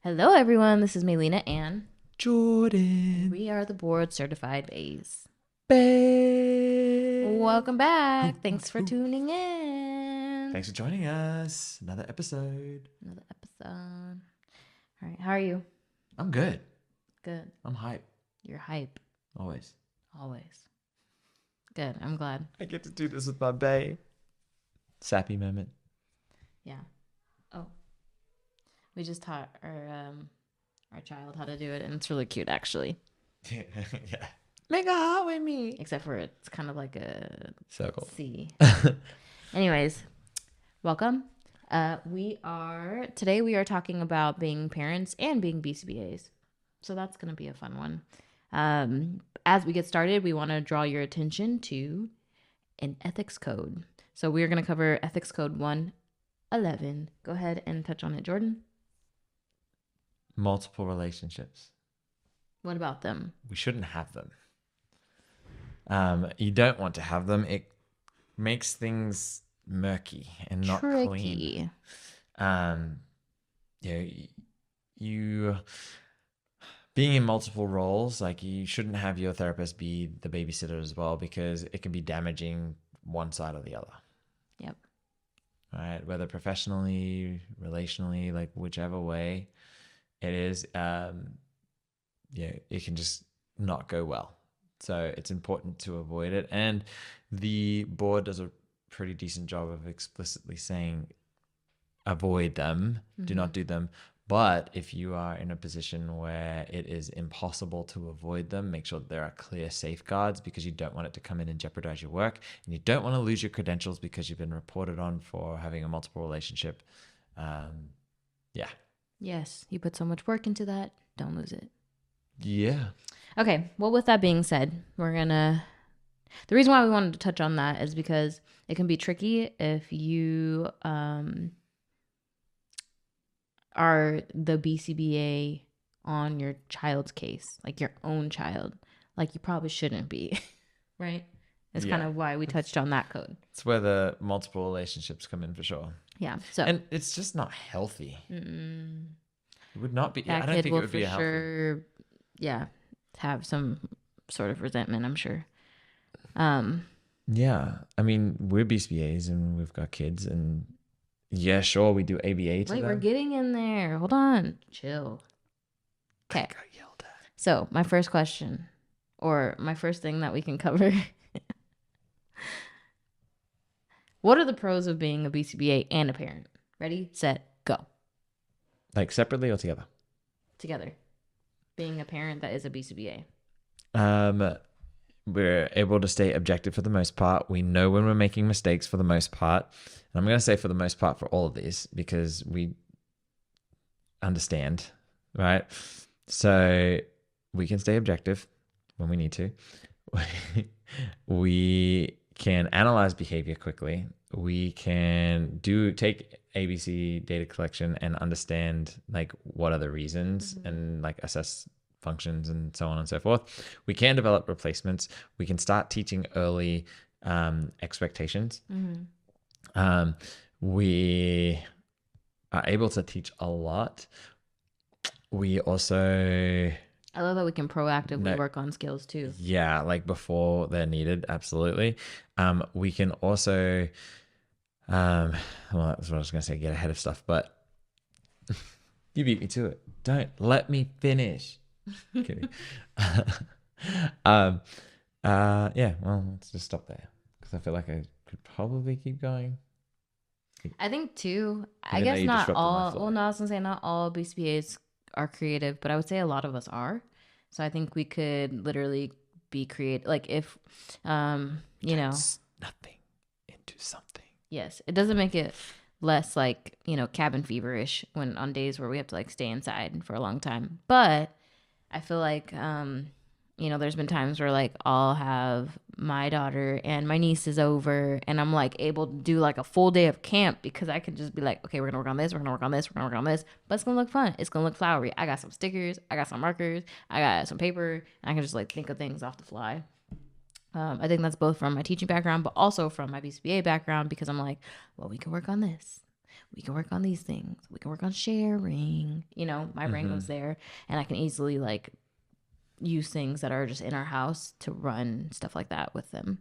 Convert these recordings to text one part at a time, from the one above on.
Hello, everyone. This is Melina and Jordan. we are the board certified Bays. Babe. Welcome back. Ooh, Thanks for ooh. tuning in. Thanks for joining us. Another episode. Another episode. All right. How are you? I'm good. Good. I'm hype. You're hype. Always. Always. Good. I'm glad. I get to do this with my bae. Sappy moment. Yeah. Oh. We just taught our child how to do it, and it's really cute, actually. Yeah. Make a heart with me. Except for it's kind of like a Circle. C. Anyways, welcome. Today we are talking about being parents and being BCBAs. So that's going to be a fun one. As we get started, we want to draw your attention to an ethics code. So we're going to cover ethics code 111. Go ahead and touch on it, Jordan. Multiple relationships. What about them? We shouldn't have them. You don't want to have them. It makes things murky and not Tricky. clean. You being in multiple roles, like you shouldn't have your therapist be the babysitter as well, because it can be damaging one side or the other. Yep. Right, whether professionally, relationally, like whichever way it is, it can just not go well. So it's important to avoid it. And the board does a pretty decent job of explicitly saying avoid them, do not do them. But if you are in a position where it is impossible to avoid them, make sure that there are clear safeguards, because you don't want it to come in and jeopardize your work. And you don't want to lose your credentials because you've been reported on for having a multiple relationship. Yes, you put so much work into that. Don't lose it. Yeah. Okay, well, with that being said, the reason why we wanted to touch on that is because it can be tricky if you are the BCBA on your child's case, like your own child. Like you probably shouldn't be, right? It's kind of why we touched on that code. It's where the multiple relationships come in for sure. Yeah. So and it's just not healthy. It would not be. that I don't kid think will it would be for a healthy. sure, have some sort of resentment, I'm sure. Yeah, I mean, we're BCBAs and we've got kids, and yeah, sure, we do ABA to Wait, them. we're getting in there. Hold on. Chill. Okay. I got yelled at. So my first question, or my first thing that we can cover. What are the pros of being a BCBA and a parent? Ready, set, go. Like separately or together? Together. Being a parent that is a BCBA. We're able to stay objective for the most part. We know when we're making mistakes for the most part. And I'm going to say for the most part for all of these, because we understand, right? So we can stay objective when we need to. We can analyze behavior quickly. We can take ABC data collection and understand like what are the reasons and like assess functions and so on and so forth. We can develop replacements. We can start teaching early expectations. We are able to teach a lot. We also... I love that we can proactively work on skills too. Yeah, like before they're needed. Absolutely. We can also, well, that's what I was going to say, get ahead of stuff, but you beat me to it. Don't let me finish. Kidding. Yeah, well, let's just stop there, because I feel like I could probably keep going. I think too, I Even though guess you not disrupted my all, flow. well, no, I was going to say not all BCBAs are creative, but I would say a lot of us are. So I think we could literally be creative. Like if, Nothing into something. Yes, it doesn't make it less like, cabin feverish when on days where we have to like stay inside for a long time. But I feel like, there's been times where like I'll have my daughter and my niece is over and I'm like able to do like a full day of camp because I can just be like, okay, we're going to work on this. We're going to work on this. We're going to work on this. But it's going to look fun. It's going to look flowery. I got some stickers. I got some markers. I got some paper. I can just like think of things off the fly. I think that's both from my teaching background, but also from my BCBA background, because I'm like, well, we can work on this. we can work on these things. We can work on sharing. You know, my brain goes there, and I can easily like use things that are just in our house to run stuff like that with them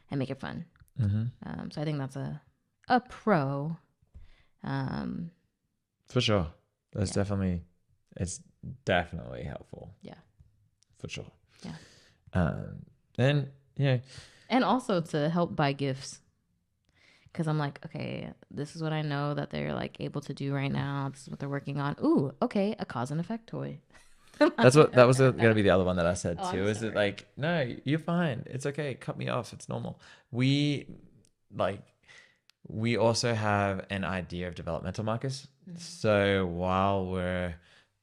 and make it fun. So I think that's a pro. For sure. It's definitely helpful. Yeah. For sure. Yeah. And and also to help buy gifts. Because I'm like, okay, this is what I know that they're like able to do right now. This is what they're working on. Ooh, okay, a cause and effect toy. that was going to be the other one that I said too. I'm Is it like, no, you're fine. It's okay. Cut me off. It's normal. We also have an idea of developmental markers. So while we're,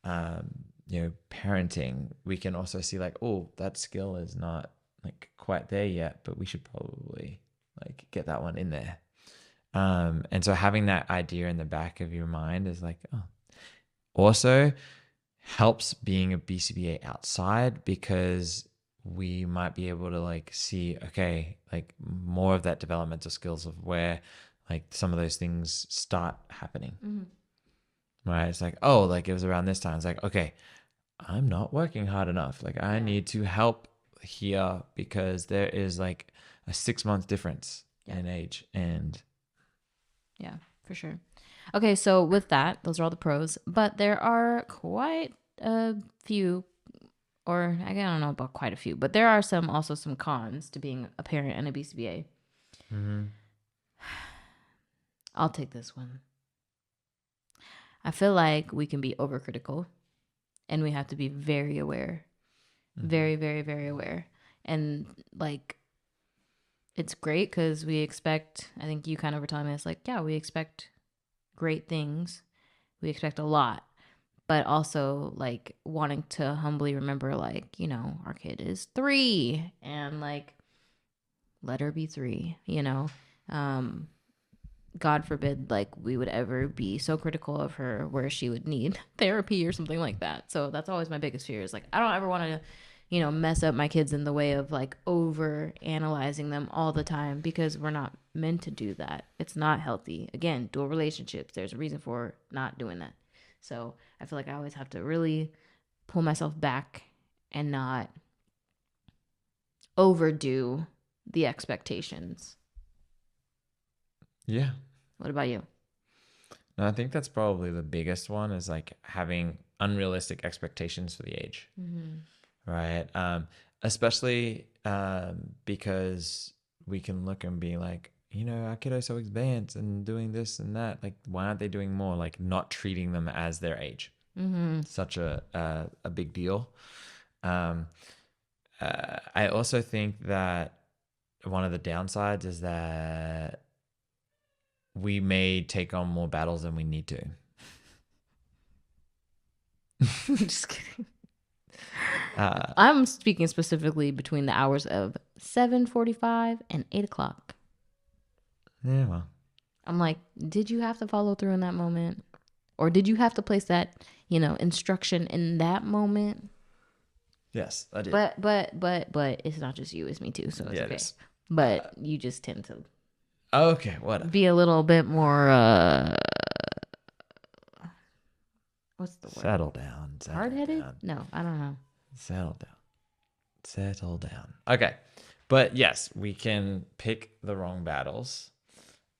parenting, we can also see like, oh, that skill is not like quite there yet, but we should probably like get that one in there. And so having that idea in the back of your mind is like, oh, also helps being a BCBA outside, because we might be able to like see, okay, like more of that developmental skills of where like some of those things start happening. Right? It's like, oh, like it was around this time. It's like, okay, I'm not working hard enough. Like I need to help here, because there is like a 6-month difference in age. And yeah, for sure. Okay, so with that, those are all the pros, but there are quite a few, or I don't know about quite a few, but there are some cons to being a parent and a BCBA. I'll take this one. I feel like we can be overcritical, and we have to be very aware, very, very, very aware. And like, it's great because we expect, I think you kind of were telling me, it's like, yeah, we expect great things. We expect a lot, but also like wanting to humbly remember, like, you know, our kid is 3 and like, let her be 3, you know? God forbid, like we would ever be so critical of her where she would need therapy or something like that. So that's always my biggest fear, is like, I don't ever want to, you know, mess up my kids in the way of like over analyzing them all the time, because we're not meant to do that. It's not healthy. Again, dual relationships, there's a reason for not doing that. So I feel like I always have to really pull myself back and not overdo the expectations. Yeah. What about you? No, I think that's probably the biggest one, is like having unrealistic expectations for the age. Right. Especially because we can look and be like, you know, our kiddo's so advanced and doing this and that. Like, why aren't they doing more? Like, not treating them as their age. Such a big deal. I also think that one of the downsides is that we may take on more battles than we need to. Just kidding. I'm speaking specifically between the hours of 7:45 and 8 o'clock. Yeah, well. I'm like, did you have to follow through in that moment? Or did you have to place that, you know, instruction in that moment? Yes, I did. But it's not just you, it's me too. So it's okay. It is. But you just tend to okay, whatever. Be a little bit more what's the word? Settle down. Hard-headed? No, I don't know. Settle down. Okay. But yes, we can pick the wrong battles.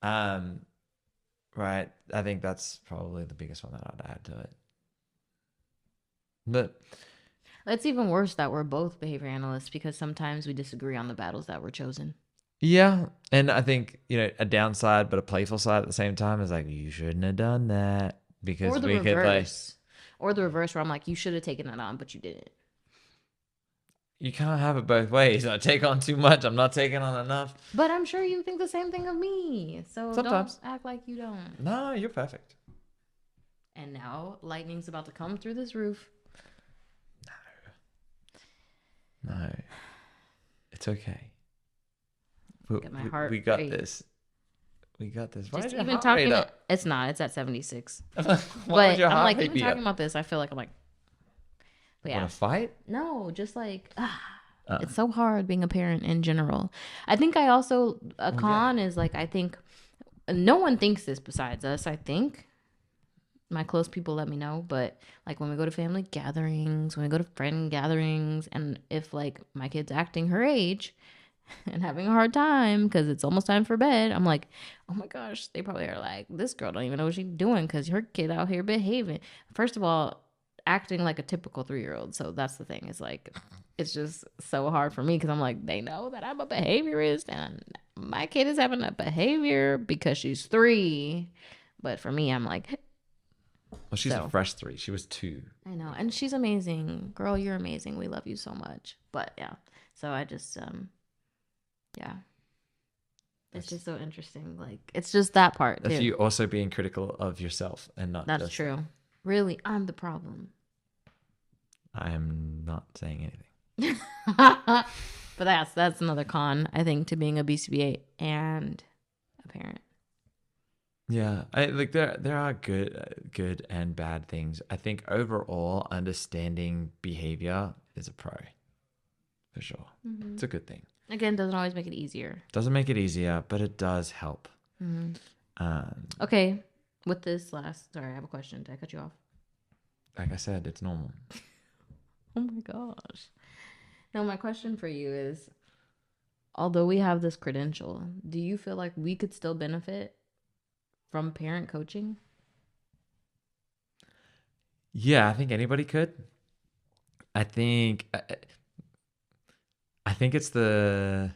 Right. I think that's probably the biggest one that I'd add to it. But it's even worse that we're both behavior analysts, because sometimes we disagree on the battles that were chosen. Yeah. And I think, you know, a downside but a playful side at the same time is like, you shouldn't have done that, because or the reverse. Or the reverse, where I'm like, you should have taken that on, but you didn't. You can't have it both ways. I take on too much. I'm not taking on enough. But I'm sure you think the same thing of me. So sometimes. Don't act like you don't. No, you're perfect. And now lightning's about to come through this roof. No. It's okay. Get my heart we got rate. this. We got this. Just even talking, it's not. It's at 76. But I'm like, even talking about this, I feel like I'm like, yeah. Want to fight? No, just like, it's so hard being a parent in general. I think I also, con is like, I think no one thinks this besides us, I think. My close people let me know, but like when we go to family gatherings, when we go to friend gatherings, and if like my kid's acting her age and having a hard time because it's almost time for bed, I'm like, oh my gosh, they probably are like, this girl don't even know what she's doing because her kid out here behaving. First of all, acting like a typical 3-year-old. So that's the thing. It's like, it's just so hard for me because I'm like, they know that I'm a behaviorist and my kid is having a behavior because she's 3. But for me, I'm like, Well, she's a fresh 3. She was 2. I know. And she's amazing. Girl, you're amazing. We love you so much. But yeah. So I just yeah. It's just so interesting. Like it's just that part too. If you also being critical of yourself and not That's just true. Really, I'm the problem. I am not saying anything. But that's another con, I think, to being a BCBA and a parent. Yeah, I like there are good and bad things. I think overall understanding behavior is a pro. For sure. Mm-hmm. It's a good thing. Again, doesn't always make it easier. Doesn't make it easier, but it does help. Mm-hmm. Okay, with this last, sorry, I have a question. Did I cut you off? Like I said, it's normal. Oh my gosh. Now, my question for you is, although we have this credential, do you feel like we could still benefit from parent coaching? Yeah, I think anybody could. I think it's the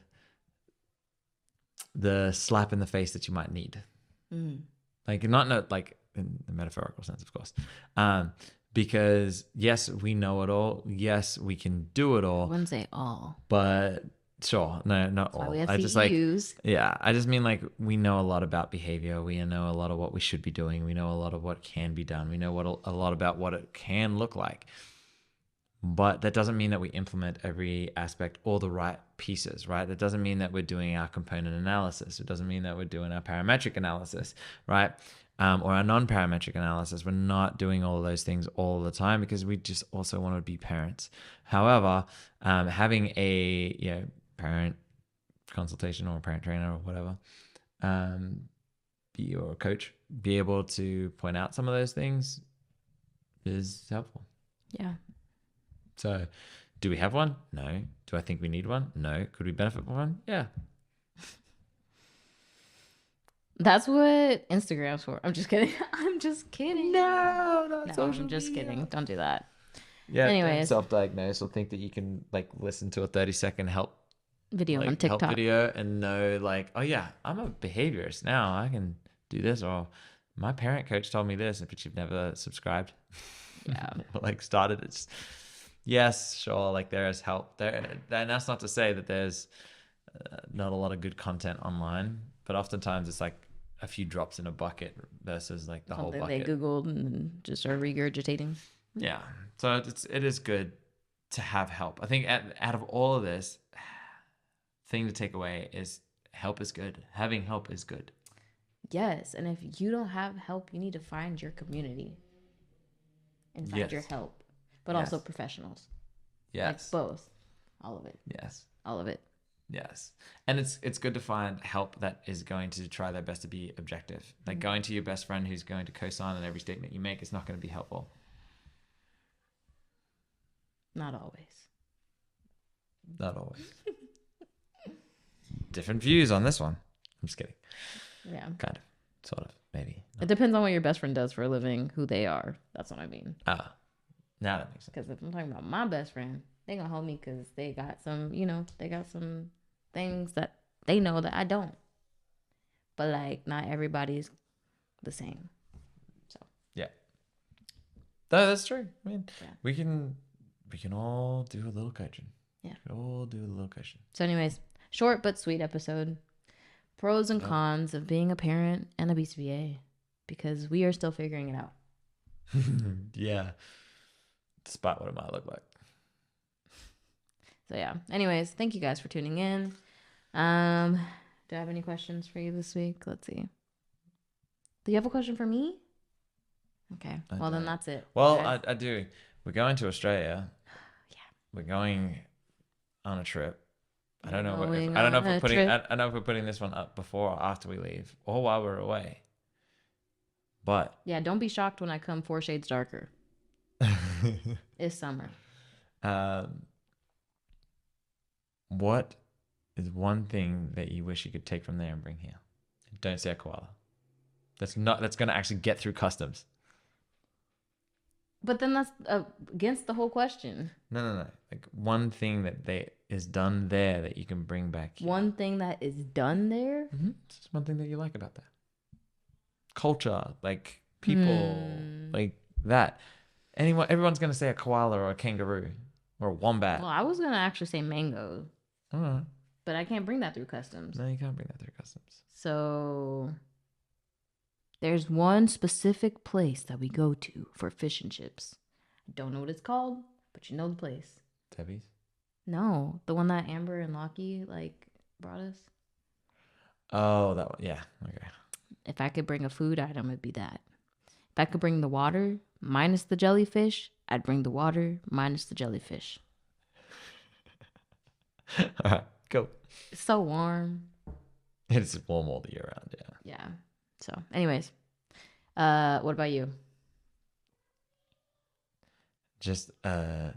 slap in the face that you might need. Like not like in the metaphorical sense, of course. Because yes, we know it all. Yes, we can do it all. I wouldn't say all. But sure, no, not all. I just like, yeah, I just mean like we know a lot about behavior. We know a lot of what we should be doing. We know a lot of what can be done. We know a lot about what it can look like. But that doesn't mean that we implement every aspect or the right pieces, right? That doesn't mean that we're doing our component analysis. It doesn't mean that we're doing our parametric analysis, right? Or our non-parametric analysis. We're not doing all of those things all the time because we just also want to be parents. However, having a parent consultation or a parent trainer or whatever, or a coach, be able to point out some of those things is helpful. Yeah. So, do we have one? No. Do I think we need one? No. Could we benefit from one? Yeah. That's what Instagram's for. I'm just kidding. I'm just kidding. No, not social I'm just media. kidding. Don't do that. Yeah. Anyways, self-diagnose or think that you can like listen to a 30-second video on TikTok video and know like, oh yeah, I'm a behaviorist now. I can do this, or my parent coach told me this, but you've never subscribed. Yeah. Or like started it. Yes, sure. Like there is help there, and that's not to say that there's not a lot of good content online, but oftentimes it's like a few drops in a bucket versus like the whole bucket. They Googled and just are regurgitating. Yeah, so it is good to have help. I think out of all of this, thing to take away is help is good. Having help is good. Yes, and if you don't have help, you need to find your community and find your help. But also professionals. Yes. Like both. All of it. Yes. All of it. Yes. And it's good to find help that is going to try their best to be objective. Like going to your best friend who's going to co-sign on every statement you make is not going to be helpful. Not always. Not always. Different views on this one. I'm just kidding. Yeah. Kind of. Sort of. Maybe. It depends on what your best friend does for a living, who they are. That's what I mean. Now that makes sense. Because if I'm talking about my best friend, they gonna hold me because they got some, they got some things that they know that I don't. But like, not everybody's the same. So yeah, that's true. I mean, we can all do a little coaching. Yeah, we all do a little coaching. So, anyways, short but sweet episode. Pros and cons of being a parent and a BCBA, because we are still figuring it out. Yeah. Despite what it might look like. So yeah. Anyways, thank you guys for tuning in. Do I have any questions for you this week? Let's see. Do you have a question for me? Okay. Then that's it. Well, okay. I do. We're going to Australia. Yeah. We're going on a trip. I don't know. Going I don't know on if we're a putting. trip. I don't know if we're putting this one up before or after we leave, or while we're away. But Yeah, don't be shocked when I come 4 shades darker. It's summer. What is one thing that you wish you could take from there and bring here? Don't say a koala. That's going to actually get through customs. But then that's against the whole question. No. Like one thing that is done there that you can bring back here. One thing that is done there? Mm-hmm. It's just one thing that you like about that. Culture, like people, like that. Everyone's going to say a koala or a kangaroo or a wombat. Well, I was going to actually say mango. Oh. But I can't bring that through customs. No, you can't bring that through customs. So there's one specific place that we go to for fish and chips. I don't know what it's called, but you know the place. Debbie's? No, the one that Amber and Lockie brought us. Oh, that one. Yeah. Okay. If I could bring a food item, it'd be that. If I could bring the water minus the jellyfish, I'd bring the water minus the jellyfish. All right, go. It's so warm. It's warm all the year round, yeah. Yeah. So, anyways, what about you? Just, I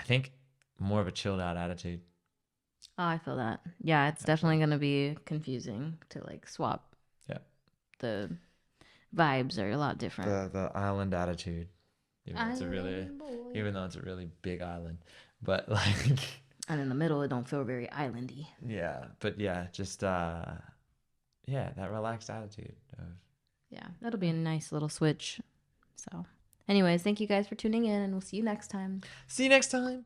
think more of a chilled out attitude. Oh, I feel that. Yeah, it's definitely going to be confusing to swap. Yeah. The vibes are a lot different. The island attitude. Even though it's a really big island. But and in the middle, it don't feel very islandy. Yeah, but yeah, just that relaxed attitude of. Yeah, that'll be a nice little switch. So, anyways, thank you guys for tuning in, and we'll see you next time. See you next time.